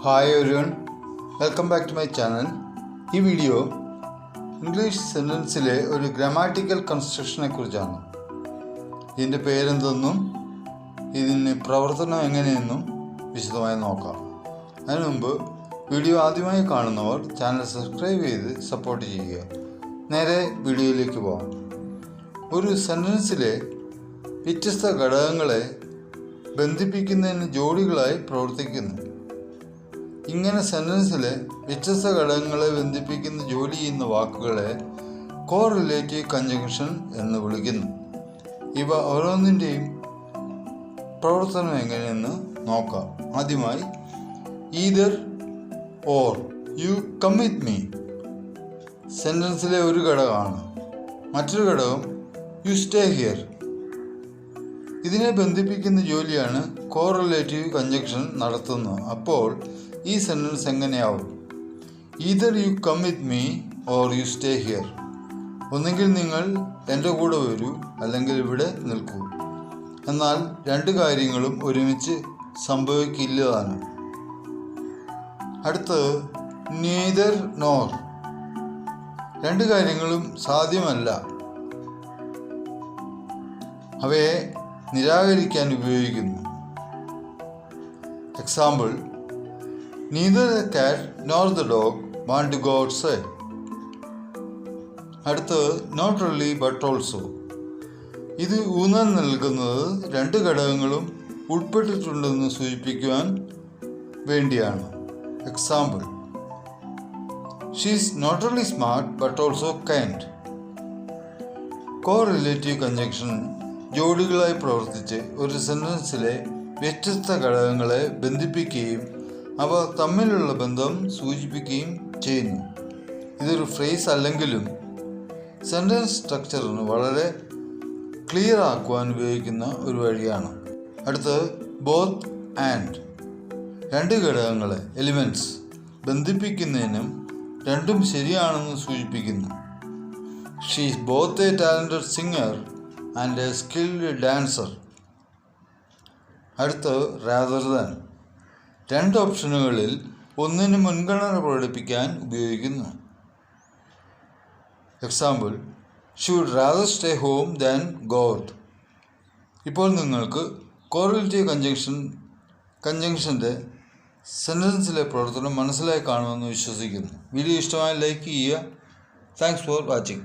Hi everyone, welcome back to my channel. ഈ video English സെൻറ്റൻസിലെ ഒരു grammatical കൺസ്ട്രക്ഷനെ കുറിച്ചാണ്. ഇതിൻ്റെ പേരെന്തെന്നും ഇതിന് പ്രവർത്തനം എങ്ങനെയെന്നും വിശദമായി നോക്കാം. അതിനു മുമ്പ് വീഡിയോ ആദ്യമായി കാണുന്നവർ ചാനൽ സബ്സ്ക്രൈബ് ചെയ്ത് സപ്പോർട്ട് ചെയ്യുക. നേരെ വീഡിയോയിലേക്ക് പോകാം. ഒരു സെൻറ്റൻസിലെ വ്യത്യസ്ത ഘടകങ്ങളെ ബന്ധിപ്പിക്കുന്നതിന് ജോഡികളായി പ്രവർത്തിക്കുന്നു. ഇങ്ങനെ സെൻറ്റൻസിലെ വ്യത്യസ്ത ഘടകങ്ങളെ ബന്ധിപ്പിക്കുന്ന ജോലി ചെയ്യുന്ന വാക്കുകളെ കോറിലേറ്റീവ് കൺജങ്ഷൻ എന്ന് വിളിക്കുന്നു. ഇവ ഓരോന്നിൻ്റെയും പ്രവർത്തനം എങ്ങനെയെന്ന് നോക്കാം. ആദ്യമായി either or, you come with me സെൻറ്റൻസിലെ ഒരു ഘടകമാണ്. മറ്റൊരു ഘടകം യു സ്റ്റേ ഹിയർ. ഇതിനെ ബന്ധിപ്പിക്കുന്ന ജോലിയാണ് കോറിലേറ്റീവ് കൺജങ്ഷൻ നടത്തുന്നത്. അപ്പോൾ ഈ സെൻറ്റൻസ് എങ്ങനെയാവും? Either you come with me or you stay here. ഒന്നുകിൽ നിങ്ങൾ എൻ്റെ കൂടെ വരൂ, അല്ലെങ്കിൽ ഇവിടെ നിൽക്കൂ. എന്നാൽ രണ്ട് കാര്യങ്ങളും ഒരുമിച്ച് സംഭവിക്കില്ലതാണ്. അടുത്തത് നെയ്തർ നോർ. രണ്ട് കാര്യങ്ങളും സാധ്യമല്ല. അവയെ നിരാകരിക്കാൻ ഉപയോഗിക്കുന്നു. Example, neither the cat nor the dog want to go outside. അടുത്തത് not really but also. ഇത് ഊന്നൽ നൽകുന്നത് രണ്ട് ഘടകങ്ങളും ഉൾപ്പെട്ടിട്ടുണ്ടെന്ന് സൂചിപ്പിക്കുവാൻ വേണ്ടിയാണ്. Example, she is not only smart but also kind. Correlative conjunction ജോഡികളായി പ്രവർത്തിച്ച് ഒരു സെൻറ്റൻസിലെ വ്യത്യസ്ത ഘടകങ്ങളെ ബന്ധിപ്പിക്കുകയും അവ തമ്മിലുള്ള ബന്ധം സൂചിപ്പിക്കുകയും ചെയ്യുന്നു. ഇതൊരു ഫ്രേസ് അല്ലെങ്കിലും സെൻറ്റൻസ് സ്ട്രക്ചറിന് വളരെ ക്ലിയർ ആക്കുവാൻ ഉപയോഗിക്കുന്ന ഒരു വഴിയാണ്. അടുത്തത് ബോത്ത് ആൻഡ്. രണ്ട് ഘടകങ്ങളെ എലിമെൻറ്റ്സ് ബന്ധിപ്പിക്കുന്നതിനും രണ്ടും ശരിയാണെന്ന് സൂചിപ്പിക്കുന്നു. She is both a talented singer and a skilled dancer. അടുത്തത് റാദർ ദാൻ. രണ്ട് ഓപ്ഷനുകളിൽ ഒന്നിന് മുൻഗണന പ്രകടിപ്പിക്കാൻ ഉപയോഗിക്കുന്നു. Example, she would rather stay home than go out. ഇപ്പോൾ നിങ്ങൾക്ക് കോറിലേറ്റീവ് കൺജങ്ഷൻ്റെ സെൻറ്റൻസിലെ പ്രവർത്തനം മനസ്സിലായി കാണുമെന്ന് വിശ്വസിക്കുന്നു. വീഡിയോ ഇഷ്ടമായി ലൈക്ക് ചെയ്യുക. Thanks for watching.